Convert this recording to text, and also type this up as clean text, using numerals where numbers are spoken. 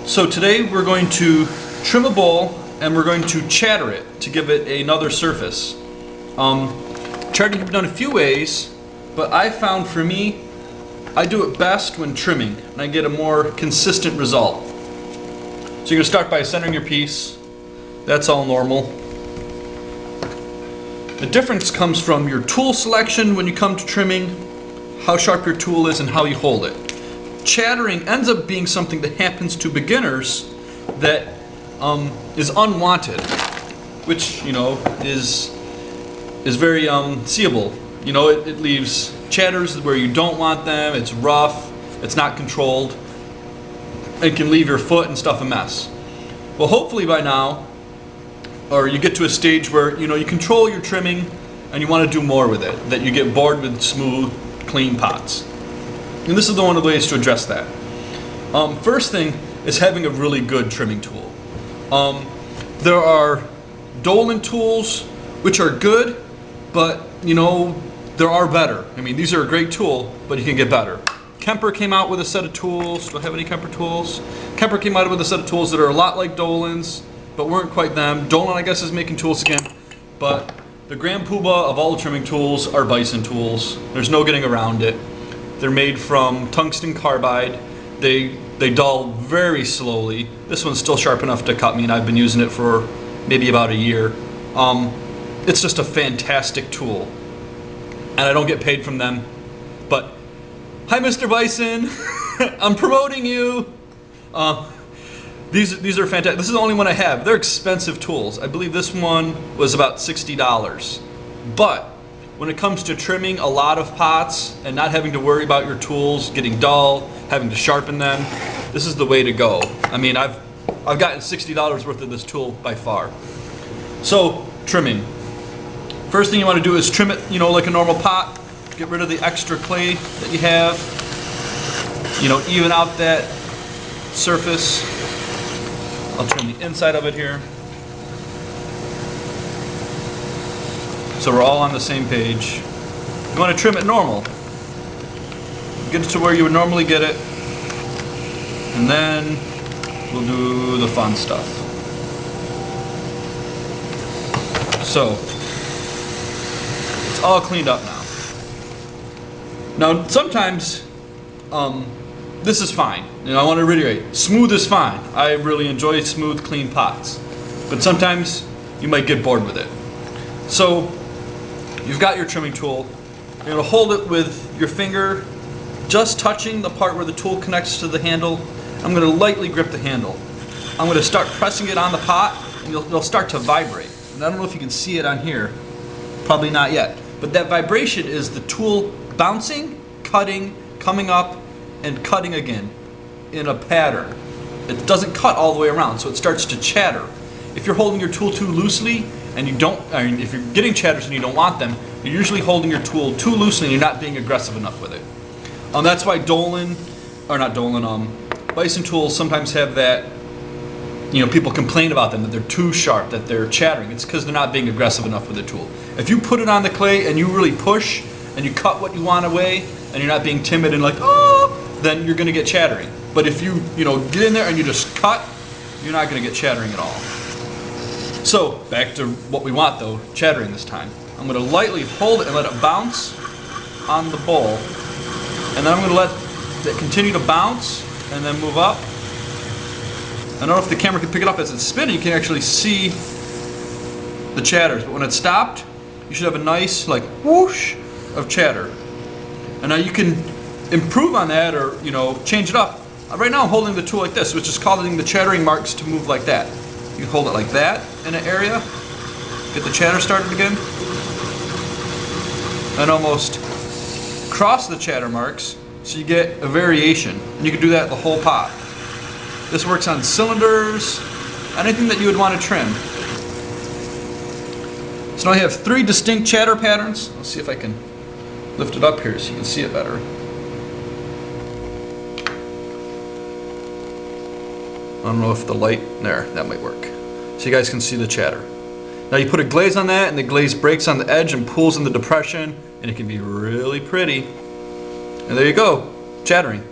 So today we're going to trim a bowl and we're going to chatter it to give it another surface. Charting can be done a few ways, but I found for me, I do it best when trimming and I get a more consistent result. So you're going to start by centering your piece. That's all normal. The difference comes from your tool selection when you come to trimming, how sharp your tool is and how you hold it. Chattering ends up being something that happens to beginners that is unwanted, which is very seeable. It leaves chatters where you don't want them. It's rough, it's not controlled. It can leave your foot and stuff a mess. Well, hopefully by now, or you get to a stage where you control your trimming and you want to do more with it, that you get bored with smooth, clean pots. And this is one of the ways to address that. First thing is having a really good trimming tool. There are Dolan tools which are good, but there are better. I mean, these are a great tool, but you can get better. Kemper came out with a set of tools. Do I have any Kemper tools? Kemper came out with a set of tools that are a lot like Dolan's, but weren't quite them. Dolan, I guess, is making tools again, but the grand poobah of all the trimming tools are Bison tools. There's no getting around it. They're made from tungsten carbide. They dull very slowly. This one's still sharp enough to cut me, and I've been using it for maybe about a year. It's just a fantastic tool, and I don't get paid from them. But hi, Mr. Bison, I'm promoting you. These are fantastic. This is the only one I have. They're expensive tools. I believe this one was about $60. But when it comes to trimming a lot of pots and not having to worry about your tools getting dull, having to sharpen them, this is the way to go. I mean, I've gotten $60 worth of this tool by far. So, trimming. First thing you want to do is trim it, like a normal pot. Get rid of the extra clay that you have. Even out that surface. I'll trim the inside of it here. So we're all on the same page. You want to trim it normal. Get it to where you would normally get it. And then we'll do the fun stuff. So, it's all cleaned up now. Now, sometimes, this is fine. I want to reiterate, smooth is fine. I really enjoy smooth, clean pots. But sometimes you might get bored with it. So, you've got your trimming tool. You're going to hold it with your finger just touching the part where the tool connects to the handle. I'm going to lightly grip the handle. I'm going to start pressing it on the pot, and it'll start to vibrate. And I don't know if you can see it on here. Probably not yet. But that vibration is the tool bouncing, cutting, coming up, and cutting again in a pattern. It doesn't cut all the way around, so it starts to chatter. If you're holding your tool too loosely, and if you're getting chatters and you don't want them, you're usually holding your tool too loosely and you're not being aggressive enough with it. That's why Bison tools sometimes have that, people complain about them, that they're too sharp, that they're chattering. It's because they're not being aggressive enough with the tool. If you put it on the clay and you really push and you cut what you want away and you're not being timid and like, oh, then you're going to get chattering. But if you, get in there and you just cut, you're not going to get chattering at all. So, back to what we want though, chattering this time. I'm going to lightly hold it and let it bounce on the bowl. And then I'm going to let it continue to bounce and then move up. I don't know if the camera can pick it up as it's spinning. You can actually see the chatters. But when it's stopped, you should have a nice, like, whoosh of chatter. And now you can improve on that or, change it up. Right now I'm holding the tool like this, which is causing the chattering marks to move like that. You can hold it like that in an area, get the chatter started again, and almost cross the chatter marks so you get a variation. And you can do that the whole pot. This works on cylinders, anything that you would want to trim. So now I have 3 distinct chatter patterns. Let's see if I can lift it up here so you can see it better. I don't know if the light, there, that might work. So you guys can see the chatter. Now you put a glaze on that and the glaze breaks on the edge and pulls in the depression and it can be really pretty. And there you go, chattering.